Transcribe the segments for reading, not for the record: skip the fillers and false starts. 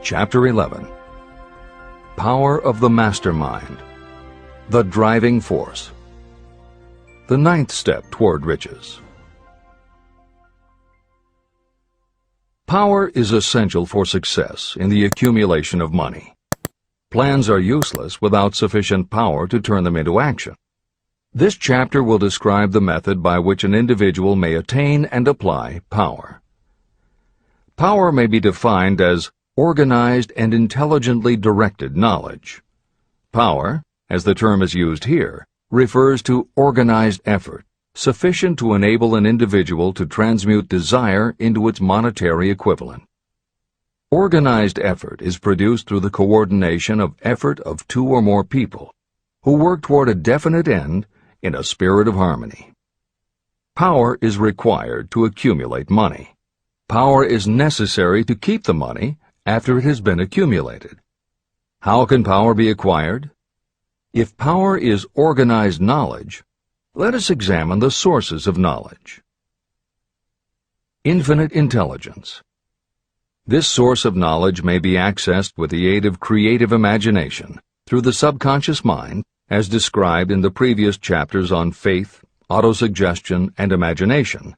Chapter 11. Power of the Mastermind. The Driving Force. The ninth step toward riches. Power is essential for success in the accumulation of money. Plans are useless without sufficient power to turn them into action. This chapter will describe the method by which an individual may attain and apply power. Power may be defined as organized and intelligently directed knowledge. Power, as the term is used here, refers to organized effort, sufficient to enable an individual to transmute desire into its monetary equivalent. Organized effort is produced through the coordination of effort of two or more people who work toward a definite end in a spirit of harmony. Power is required to accumulate money. Power is necessary to keep the money after it has been accumulated. How can power be acquired? If power is organized knowledge, let us examine the sources of knowledge. Infinite intelligence. This source of knowledge may be accessed with the aid of creative imagination through the subconscious mind, as described in the previous chapters on faith, autosuggestion, and imagination,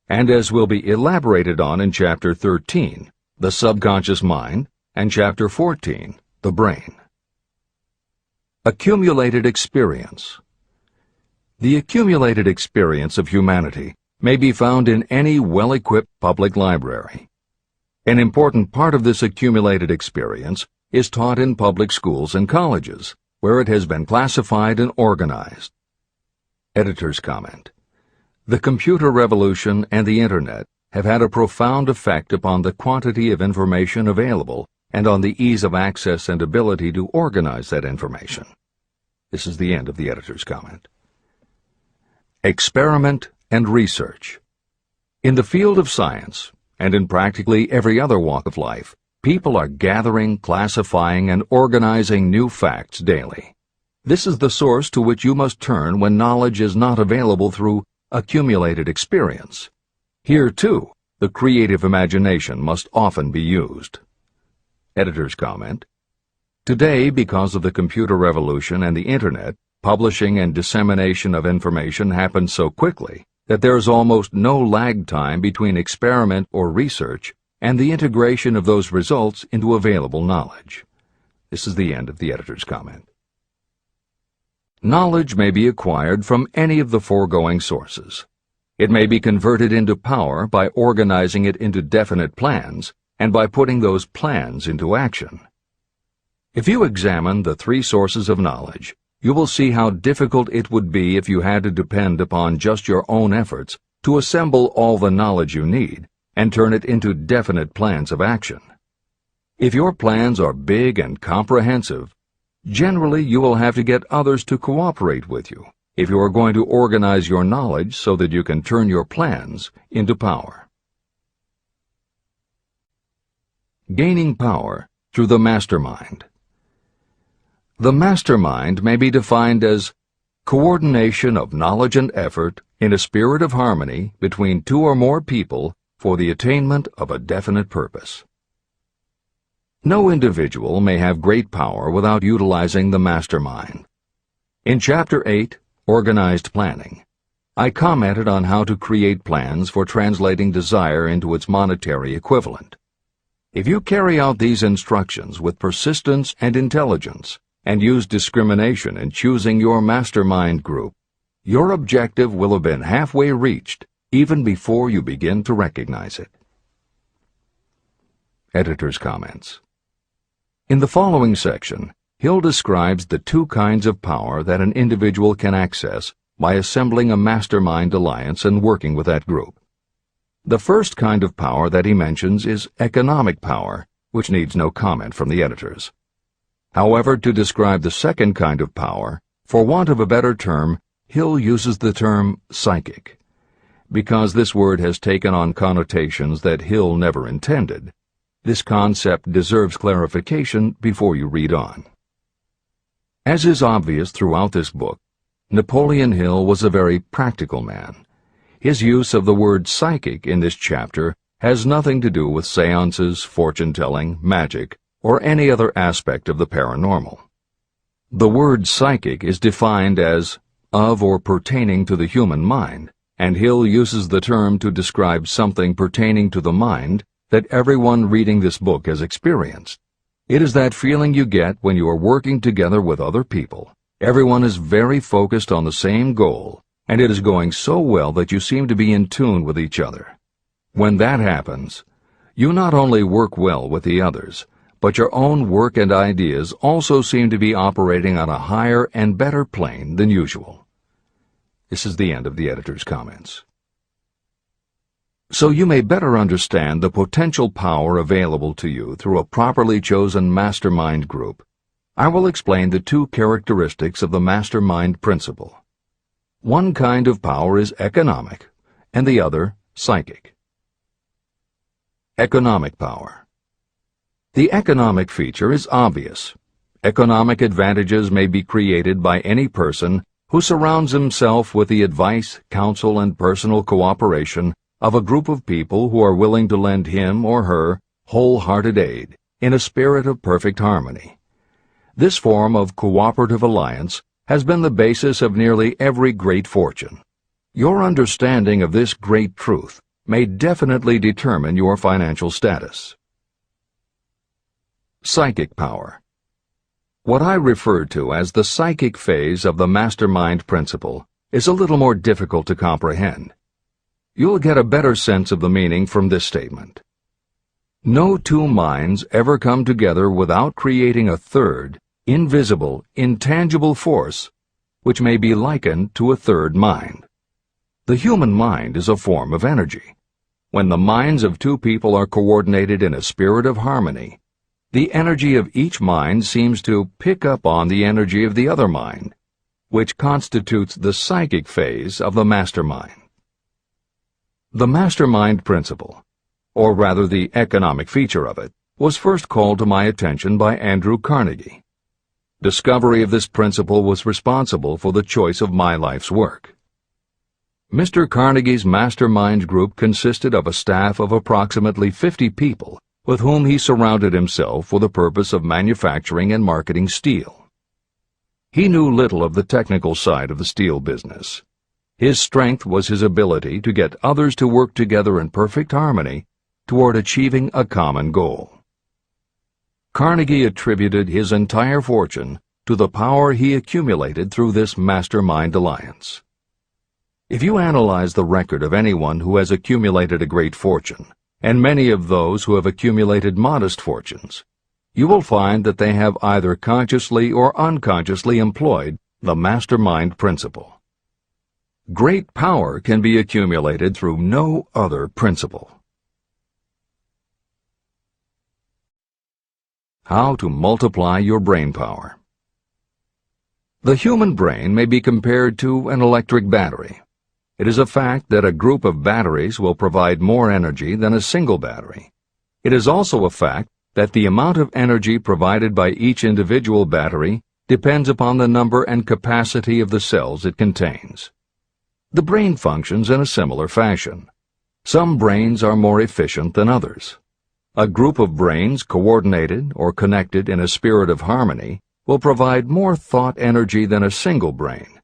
and as will be elaborated on in Chapter 13, the subconscious mind, and Chapter 14, the brain. Accumulated experience. The accumulated experience of humanity may be found in any well-equipped public library. An important part of this accumulated experience is taught in public schools and colleges, where it has been classified and organized. Editor's comment. The computer revolution and the Internet have had a profound effect upon the quantity of information available and on the ease of access and ability to organize that information. This is the end of the editor's comment. Experiment and research. In the field of science, and in practically every other walk of life, people are gathering, classifying, and organizing new facts daily. This is the source to which you must turn when knowledge is not available through accumulated experience. Here, too, the creative imagination must often be used. Editor's comment. Today, because of the computer revolution and the Internet, publishing and dissemination of information happens so quickly that there is almost no lag time between experiment or research and the integration of those results into available knowledge. This is the end of the editor's comment. Knowledge may be acquired from any of the foregoing sources. It may be converted into power by organizing it into definite plans and by putting those plans into action. If you examine the three sources of knowledge, you will see how difficult it would be if you had to depend upon just your own efforts to assemble all the knowledge you need and turn it into definite plans of action. If your plans are big and comprehensive, generally you will have to get others to cooperate with you if you are going to organize your knowledge so that you can turn your plans into power. Gaining power through the mastermind. The mastermind may be defined as coordination of knowledge and effort in a spirit of harmony between two or more people for the attainment of a definite purpose. No individual may have great power without utilizing the mastermind. In Chapter 8, Organized Planning, I commented on how to create plans for translating desire into its monetary equivalent. If you carry out these instructions with persistence and intelligence, and use discrimination in choosing your mastermind group, your objective will have been halfway reached even before you begin to recognize it. Editor's comments. In the following section, Hill describes the two kinds of power that an individual can access by assembling a mastermind alliance and working with that group. The first kind of power that he mentions is economic power, which needs no comment from the editors. However, to describe the second kind of power, for want of a better term, Hill uses the term psychic. Because this word has taken on connotations that Hill never intended, this concept deserves clarification before you read on. As is obvious throughout this book, Napoleon Hill was a very practical man. His use of the word psychic in this chapter has nothing to do with seances, fortune-telling, magic, or any other aspect of the paranormal. The word psychic is defined as of or pertaining to the human mind, and Hill uses the term to describe something pertaining to the mind that everyone reading this book has experienced. It is that feeling you get when you are working together with other people. Everyone is very focused on the same goal, and it is going so well that you seem to be in tune with each other. When that happens, you not only work well with the others, but your own work and ideas also seem to be operating on a higher and better plane than usual. This is the end of the editor's comments. So you may better understand the potential power available to you through a properly chosen mastermind group, I will explain the two characteristics of the mastermind principle. One kind of power is economic, and the other psychic. Economic power. The economic feature is obvious. Economic advantages may be created by any person who surrounds himself with the advice, counsel, and personal cooperation of a group of people who are willing to lend him or her wholehearted aid in a spirit of perfect harmony. This form of cooperative alliance has been the basis of nearly every great fortune. Your understanding of this great truth may definitely determine your financial status. Psychic power. What I refer to as the psychic phase of the mastermind principle is a little more difficult to comprehend. You'll get a better sense of the meaning from this statement. No two minds ever come together without creating a third, invisible, intangible force, which may be likened to a third mind. The human mind is a form of energy. When the minds of two people are coordinated in a spirit of harmony, the energy of each mind seems to pick up on the energy of the other mind, which constitutes the psychic phase of the mastermind. The mastermind principle, or rather the economic feature of it, was first called to my attention by Andrew Carnegie. Discovery of this principle was responsible for the choice of my life's work. Mr. Carnegie's mastermind group consisted of a staff of approximately 50 people with whom he surrounded himself for the purpose of manufacturing and marketing steel. He knew little of the technical side of the steel business. His strength was his ability to get others to work together in perfect harmony toward achieving a common goal. Carnegie attributed his entire fortune to the power he accumulated through this mastermind alliance. If you analyze the record of anyone who has accumulated a great fortune, and many of those who have accumulated modest fortunes, you will find that they have either consciously or unconsciously employed the mastermind principle. Great power can be accumulated through no other principle. How to multiply your brain power. The human brain may be compared to an electric battery. It is a fact that a group of batteries will provide more energy than a single battery. It is also a fact that the amount of energy provided by each individual battery depends upon the number and capacity of the cells it contains. The brain functions in a similar fashion. Some brains are more efficient than others. A group of brains coordinated or connected in a spirit of harmony will provide more thought energy than a single brain,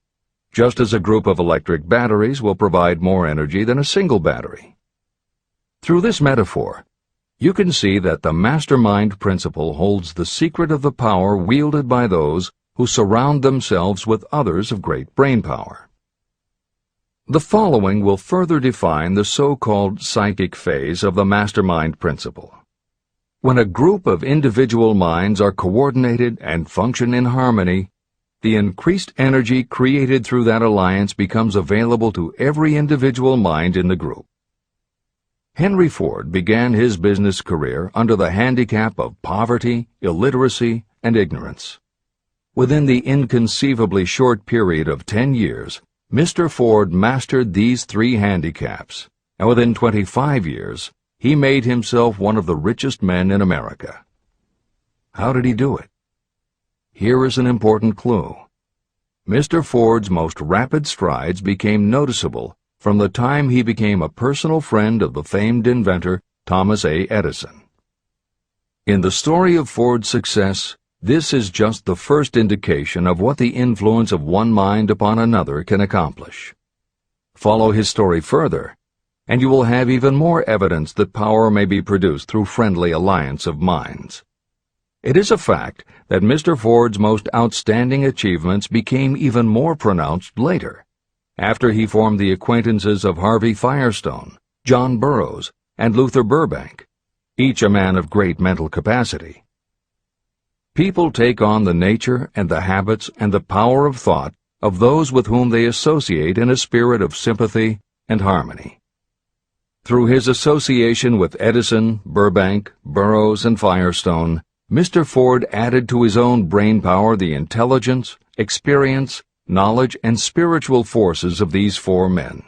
just as a group of electric batteries will provide more energy than a single battery. Through this metaphor, you can see that the mastermind principle holds the secret of the power wielded by those who surround themselves with others of great brain power. The following will further define the so-called psychic phase of the mastermind principle. When a group of individual minds are coordinated and function in harmony, the increased energy created through that alliance becomes available to every individual mind in the group. Henry Ford began his business career under the handicap of poverty, illiteracy, and ignorance. Within the inconceivably short period of 10 years, Mr. Ford mastered these three handicaps, and within 25 years, he made himself one of the richest men in America. How did he do it? Here is an important clue. Mr. Ford's most rapid strides became noticeable from the time he became a personal friend of the famed inventor Thomas A. Edison. In the story of Ford's success, this is just the first indication of what the influence of one mind upon another can accomplish. Follow his story further, and you will have even more evidence that power may be produced through friendly alliance of minds. It is a fact that Mr. Ford's most outstanding achievements became even more pronounced later, after he formed the acquaintances of Harvey Firestone, John Burroughs, and Luther Burbank, each a man of great mental capacity. People take on the nature and the habits and the power of thought of those with whom they associate in a spirit of sympathy and harmony. Through his association with Edison, Burbank, Burroughs, and Firestone, Mr. Ford added to his own brain power the intelligence, experience, knowledge, and spiritual forces of these four men.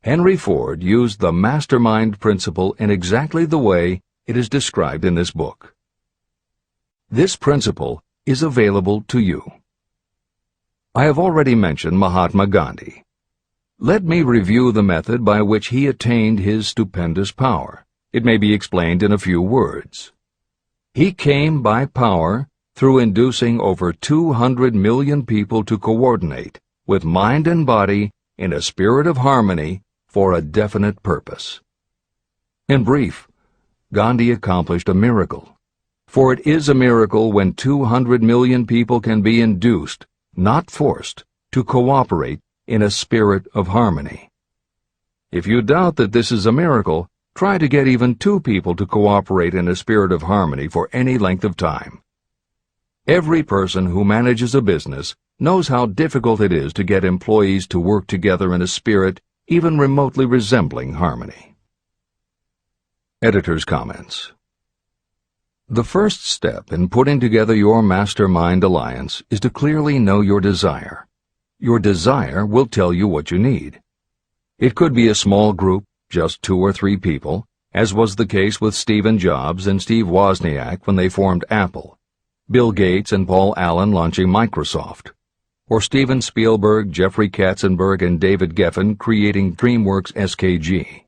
Henry Ford used the mastermind principle in exactly the way it is described in this book. This principle is available to you. I have already mentioned Mahatma Gandhi. Let me review the method by which he attained his stupendous power. It may be explained in a few words. He came by power through inducing over 200 million people to coordinate with mind and body in a spirit of harmony for a definite purpose. In brief, Gandhi accomplished a miracle. For it is a miracle when 200 million people can be induced, not forced, to cooperate in a spirit of harmony. If you doubt that this is a miracle, try to get even 2 people to cooperate in a spirit of harmony for any length of time. Every person who manages a business knows how difficult it is to get employees to work together in a spirit even remotely resembling harmony. Editor's comments. The first step in putting together your mastermind alliance is to clearly know your desire. Your desire will tell you what you need. It could be a small group, just 2 or 3 people, as was the case with Stephen Jobs and Steve Wozniak when they formed Apple, Bill Gates and Paul Allen launching Microsoft, or Steven Spielberg, Jeffrey Katzenberg, and David Geffen creating DreamWorks SKG.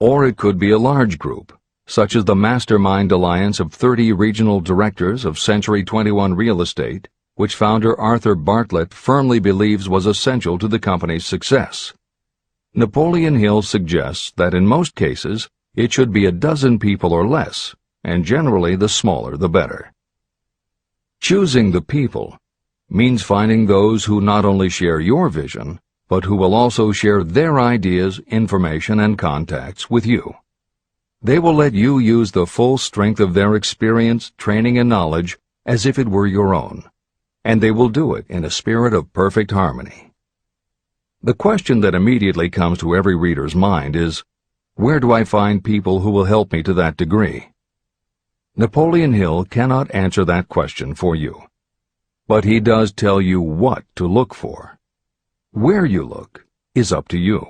Or it could be a large group, such as the Mastermind Alliance of 30 regional directors of Century 21 Real Estate, which founder Arthur Bartlett firmly believes was essential to the company's success. Napoleon Hill suggests that in most cases it should be a dozen people or less, and generally the smaller the better. Choosing the people means finding those who not only share your vision, but who will also share their ideas, information, and contacts with you. They will let you use the full strength of their experience, training, and knowledge as if it were your own, and they will do it in a spirit of perfect harmony. The question that immediately comes to every reader's mind is, where do I find people who will help me to that degree? Napoleon Hill cannot answer that question for you, but he does tell you what to look for. Where you look is up to you.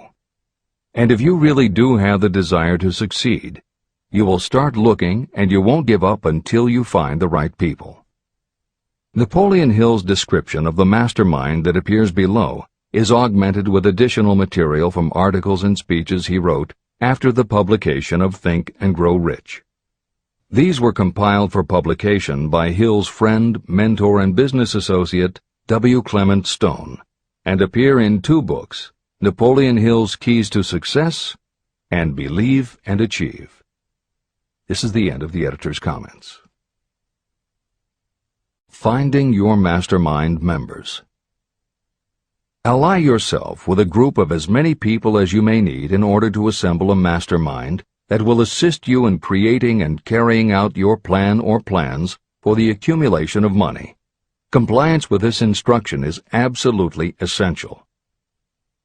And if you really do have the desire to succeed, you will start looking and you won't give up until you find the right people. Napoleon Hill's description of the mastermind that appears below is augmented with additional material from articles and speeches he wrote after the publication of Think and Grow Rich. These were compiled for publication by Hill's friend, mentor, and business associate, W. Clement Stone, and appear in 2 books, Napoleon Hill's Keys to Success and Believe and Achieve. This is the end of the editor's comments. Finding your mastermind members. Ally yourself with a group of as many people as you may need in order to assemble a mastermind that will assist you in creating and carrying out your plan or plans for the accumulation of money. Compliance with this instruction is absolutely essential.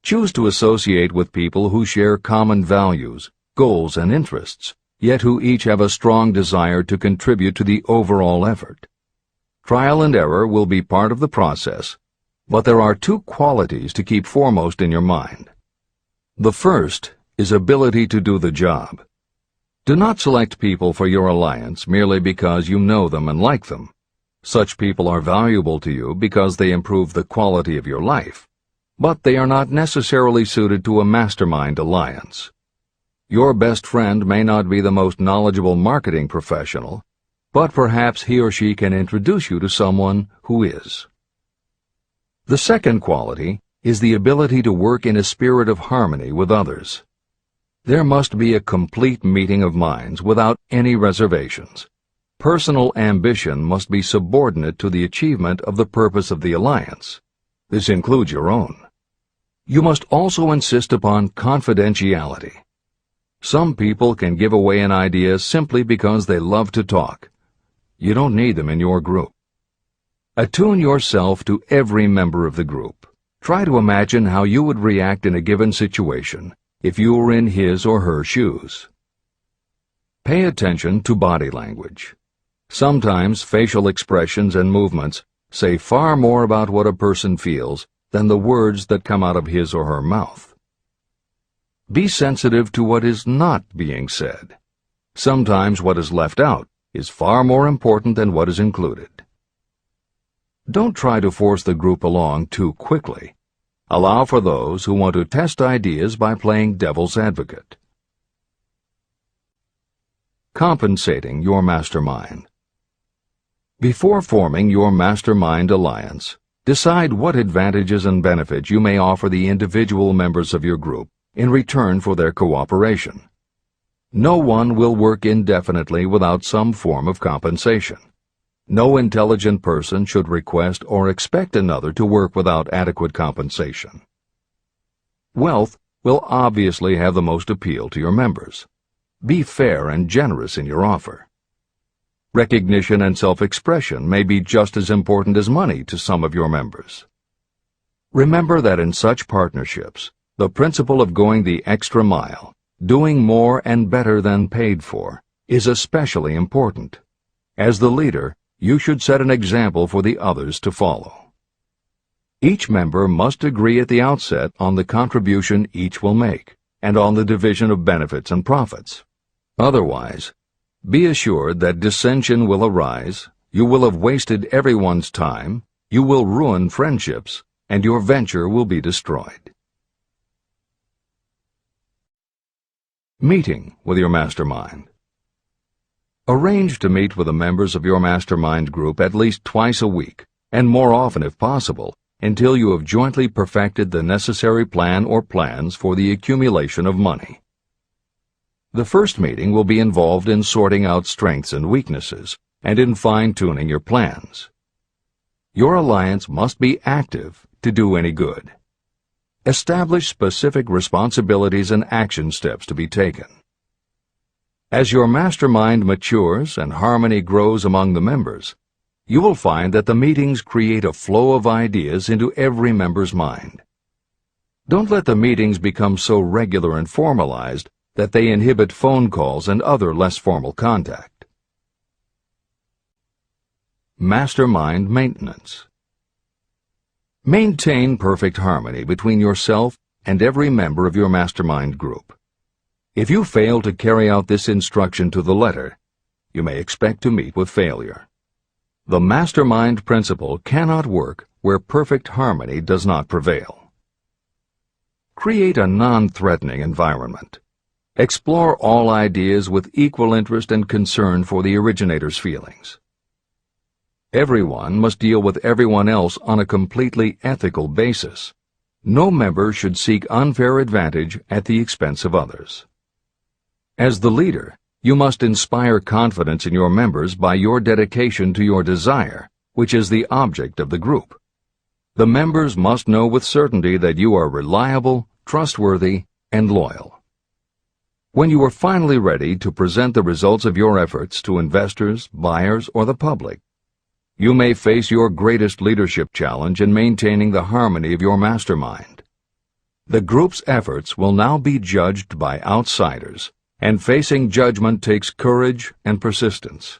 Choose to associate with people who share common values, goals, and interests, yet who each have a strong desire to contribute to the overall effort. Trial and error will be part of the process, but there are 2 qualities to keep foremost in your mind. The first is ability to do the job. Do not select people for your alliance merely because you know them and like them. Such people are valuable to you because they improve the quality of your life, but they are not necessarily suited to a mastermind alliance. Your best friend may not be the most knowledgeable marketing professional, but perhaps he or she can introduce you to someone who is. The second quality is the ability to work in a spirit of harmony with others. There must be a complete meeting of minds without any reservations. Personal ambition must be subordinate to the achievement of the purpose of the alliance. This includes your own. You must also insist upon confidentiality. Some people can give away an idea simply because they love to talk. You don't need them in your group. Attune yourself to every member of the group. Try to imagine how you would react in a given situation if you were in his or her shoes. Pay attention to body language. Sometimes facial expressions and movements say far more about what a person feels than the words that come out of his or her mouth. Be sensitive to what is not being said. Sometimes what is left out is far more important than what is included. Don't try to force the group along too quickly. Allow for those who want to test ideas by playing devil's advocate. Compensating your mastermind. Before forming your mastermind alliance, decide what advantages and benefits you may offer the individual members of your group in return for their cooperation. No one will work indefinitely without some form of compensation. No intelligent person should request or expect another to work without adequate compensation. Wealth will obviously have the most appeal to your members. Be fair and generous in your offer. Recognition and self-expression may be just as important as money to some of your members. Remember that in such partnerships, the principle of going the extra mile, doing more and better than paid for, is especially important. As the leader, you should set an example for the others to follow. Each member must agree at the outset on the contribution each will make, and on the division of benefits and profits. Otherwise, be assured that dissension will arise, you will have wasted everyone's time, you will ruin friendships, and your venture will be destroyed. Meeting with your mastermind. Arrange to meet with the members of your mastermind group at least twice a week, and more often if possible, until you have jointly perfected the necessary plan or plans for the accumulation of money. The first meeting will be involved in sorting out strengths and weaknesses, and in fine-tuning your plans. Your alliance must be active to do any good. Establish specific responsibilities and action steps to be taken. As your mastermind matures and harmony grows among the members, you will find that the meetings create a flow of ideas into every member's mind. Don't let the meetings become so regular and formalized that they inhibit phone calls and other less formal contact. Mastermind maintenance. Maintain perfect harmony between yourself and every member of your mastermind group. If you fail to carry out this instruction to the letter, you may expect to meet with failure. The mastermind principle cannot work where perfect harmony does not prevail. Create a non-threatening environment. Explore all ideas with equal interest and concern for the originator's feelings. Everyone must deal with everyone else on a completely ethical basis. No member should seek unfair advantage at the expense of others. As the leader, you must inspire confidence in your members by your dedication to your desire, which is the object of the group. The members must know with certainty that you are reliable, trustworthy, and loyal. When you are finally ready to present the results of your efforts to investors, buyers, or the public, you may face your greatest leadership challenge in maintaining the harmony of your mastermind. The group's efforts will now be judged by outsiders, and facing judgment takes courage and persistence.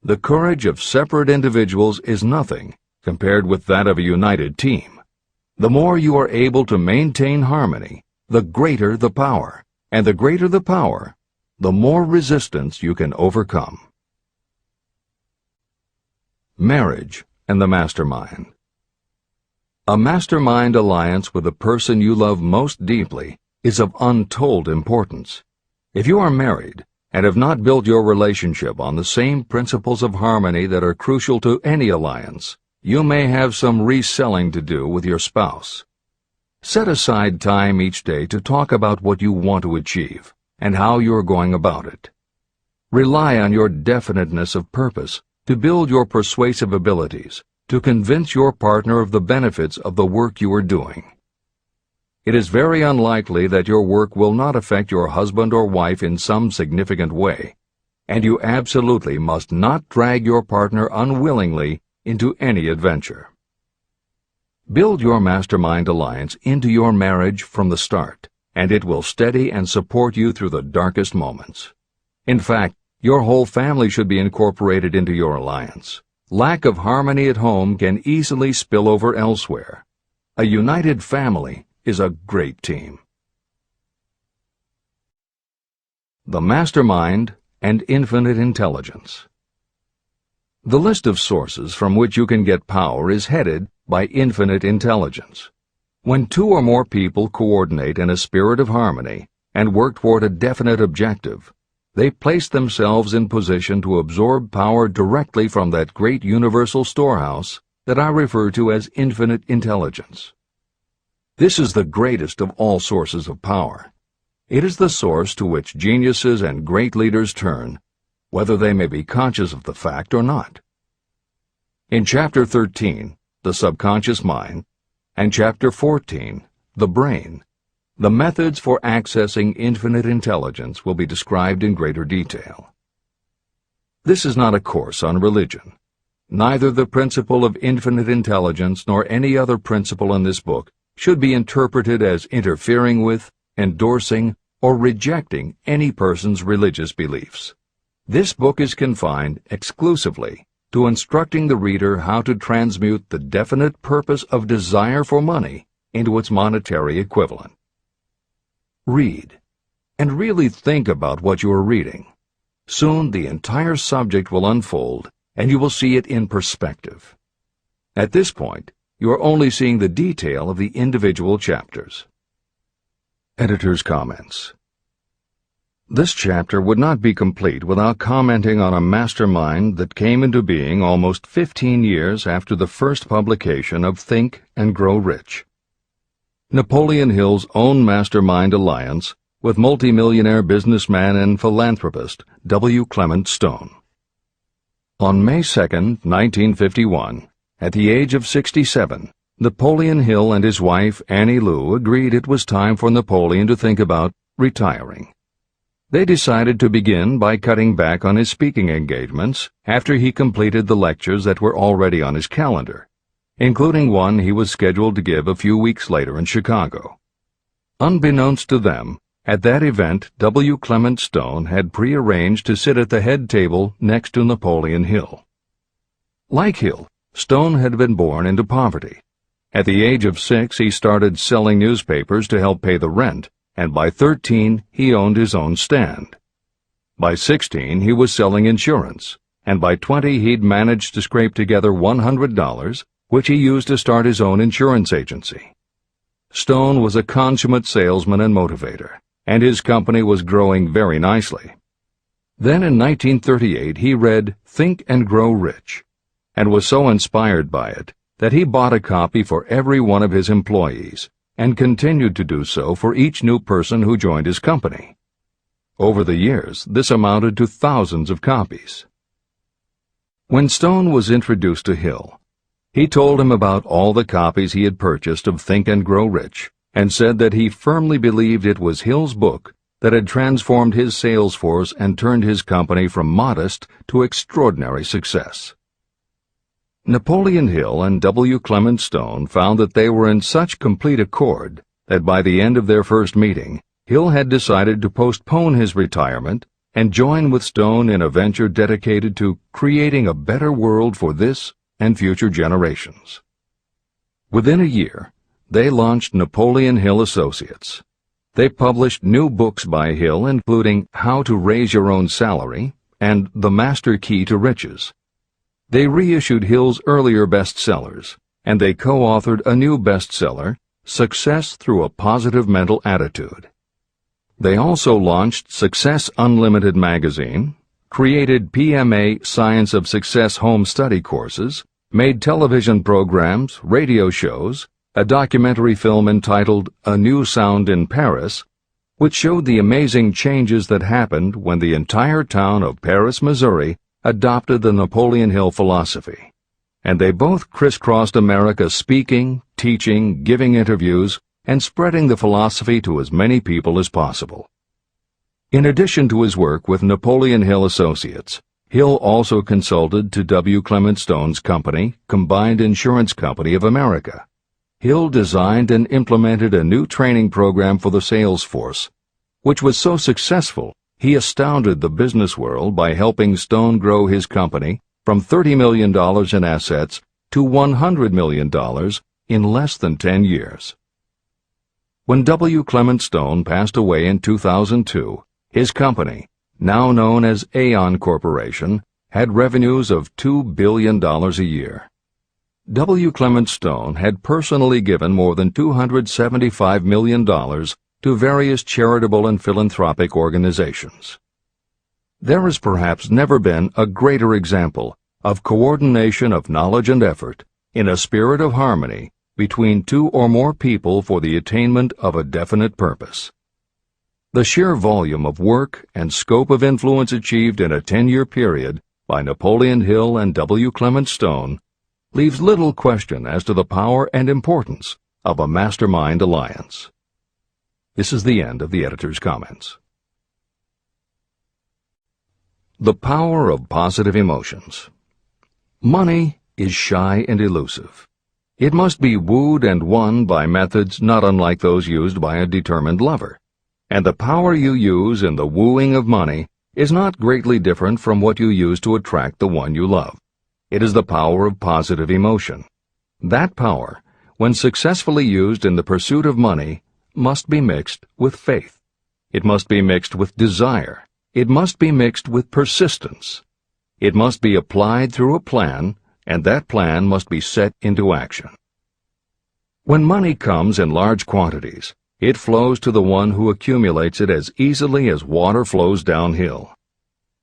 The courage of separate individuals is nothing compared with that of a united team. The more you are able to maintain harmony, the greater the power, and the greater the power, the more resistance you can overcome. Marriage and the mastermind. A mastermind alliance with the person you love most deeply is of untold importance. If you are married, and have not built your relationship on the same principles of harmony that are crucial to any alliance, you may have some reselling to do with your spouse. Set aside time each day to talk about what you want to achieve and how you are going about it. Rely on your definiteness of purpose to build your persuasive abilities, to convince your partner of the benefits of the work you are doing. It is very unlikely that your work will not affect your husband or wife in some significant way, and you absolutely must not drag your partner unwillingly into any adventure. Build your mastermind alliance into your marriage from the start, and it will steady and support you through the darkest moments. In fact, your whole family should be incorporated into your alliance. Lack of harmony at home can easily spill over elsewhere. A united family is a great team. The Mastermind and Infinite Intelligence. The list of sources from which you can get power is headed by infinite intelligence. When two or more people coordinate in a spirit of harmony and work toward a definite objective, they place themselves in position to absorb power directly from that great universal storehouse that I refer to as infinite intelligence. This is the greatest of all sources of power. It is the source to which geniuses and great leaders turn, whether they may be conscious of the fact or not. In Chapter 13, The Subconscious Mind, and Chapter 14, The Brain, the methods for accessing infinite intelligence will be described in greater detail. This is not a course on religion. Neither the principle of infinite intelligence nor any other principle in this book should be interpreted as interfering with, endorsing, or rejecting any person's religious beliefs. This book is confined exclusively to instructing the reader how to transmute the definite purpose of desire for money into its monetary equivalent. Read, and really think about what you are reading. Soon the entire subject will unfold, and you will see it in perspective. At this point, you are only seeing the detail of the individual chapters. Editor's comments. This chapter would not be complete without commenting on a mastermind that came into being almost 15 years after the first publication of Think and Grow Rich. Napoleon Hill's own mastermind alliance with multimillionaire businessman and philanthropist W. Clement Stone. On May 2, 1951, at the age of 67, Napoleon Hill and his wife Annie Lou agreed it was time for Napoleon to think about retiring. They decided to begin by cutting back on his speaking engagements after he completed the lectures that were already on his calendar, including one he was scheduled to give a few weeks later in Chicago. Unbeknownst to them, at that event W. Clement Stone had prearranged to sit at the head table next to Napoleon Hill. Like Hill, Stone had been born into poverty. At the age of 6, he started selling newspapers to help pay the rent, and by 13, he owned his own stand. By 16, he was selling insurance, and by 20, he'd managed to scrape together $100, which he used to start his own insurance agency. Stone was a consummate salesman and motivator, and his company was growing very nicely. Then in 1938, he read Think and Grow Rich, and was so inspired by it that he bought a copy for every one of his employees, and continued to do so for each new person who joined his company. Over the years, this amounted to thousands of copies. When Stone was introduced to Hill, he told him about all the copies he had purchased of Think and Grow Rich, and said that he firmly believed it was Hill's book that had transformed his sales force and turned his company from modest to extraordinary success. Napoleon Hill and W. Clement Stone found that they were in such complete accord that by the end of their first meeting, Hill had decided to postpone his retirement and join with Stone in a venture dedicated to creating a better world for this and future generations. Within a year, they launched Napoleon Hill Associates. They published new books by Hill, including How to Raise Your Own Salary and The Master Key to Riches. They reissued Hill's earlier bestsellers, and they co-authored a new bestseller, Success Through a Positive Mental Attitude. They also launched Success Unlimited magazine, created PMA Science of Success home study courses, made television programs, radio shows, a documentary film entitled A New Sound in Paris, which showed the amazing changes that happened when the entire town of Paris, Missouri, adopted the Napoleon Hill philosophy. And they both crisscrossed America speaking, teaching, giving interviews, and spreading the philosophy to as many people as possible. In addition to his work with Napoleon Hill Associates, Hill also consulted to W. Clement Stone's company, Combined Insurance Company of America. Hill designed and implemented a new training program for the sales force, which was so successful he astounded the business world by helping Stone grow his company from $30 million in assets to $100 million in less than 10 years. When W. Clement Stone passed away in 2002, his company, now known as Aon Corporation, had revenues of $2 billion a year. W. Clement Stone had personally given more than $275 million to various charitable and philanthropic organizations. There has perhaps never been a greater example of coordination of knowledge and effort in a spirit of harmony between two or more people for the attainment of a definite purpose. The sheer volume of work and scope of influence achieved in a 10-year period by Napoleon Hill and W. Clement Stone leaves little question as to the power and importance of a mastermind alliance. This is the end of the editor's comments. The power of positive emotions. Money is shy and elusive. It must be wooed and won by methods not unlike those used by a determined lover. And the power you use in the wooing of money is not greatly different from what you use to attract the one you love. It is the power of positive emotion. That power, when successfully used in the pursuit of money, must be mixed with faith. It must be mixed with desire. It must be mixed with persistence. It must be applied through a plan, and that plan must be set into action. When money comes in large quantities, it flows to the one who accumulates it as easily as water flows downhill.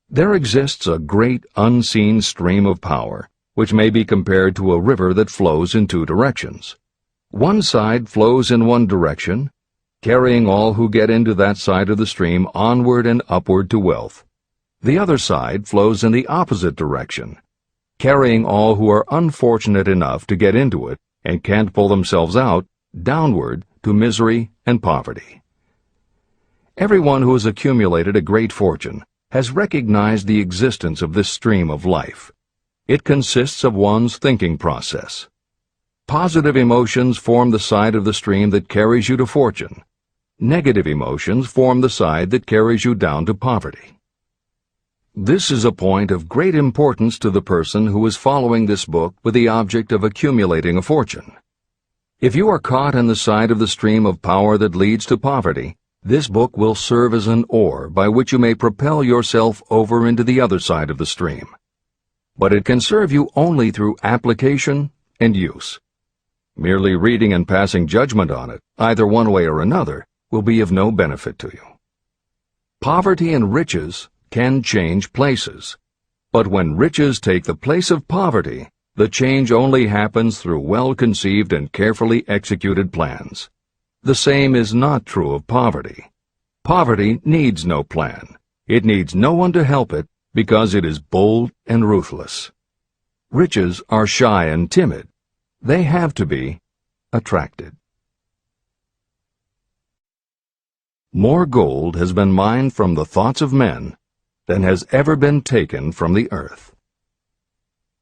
There exists a great unseen stream of power, which may be compared to a river that flows in two directions. One side flows in one direction, carrying all who get into that side of the stream onward and upward to wealth. The other side flows in the opposite direction, carrying all who are unfortunate enough to get into it and can't pull themselves out, downward to misery and poverty. Everyone who has accumulated a great fortune has recognized the existence of this stream of life. It consists of one's thinking process. Positive emotions form the side of the stream that carries you to fortune. Negative emotions form the side that carries you down to poverty. This is a point of great importance to the person who is following this book with the object of accumulating a fortune. If you are caught in the side of the stream of power that leads to poverty, this book will serve as an oar by which you may propel yourself over into the other side of the stream. But it can serve you only through application and use. Merely reading and passing judgment on it, either one way or another, will be of no benefit to you. Poverty and riches can change places. But when riches take the place of poverty, the change only happens through well-conceived and carefully executed plans. The same is not true of poverty. Poverty needs no plan. It needs no one to help it because it is bold and ruthless. Riches are shy and timid. They have to be attracted. More gold has been mined from the thoughts of men than has ever been taken from the earth.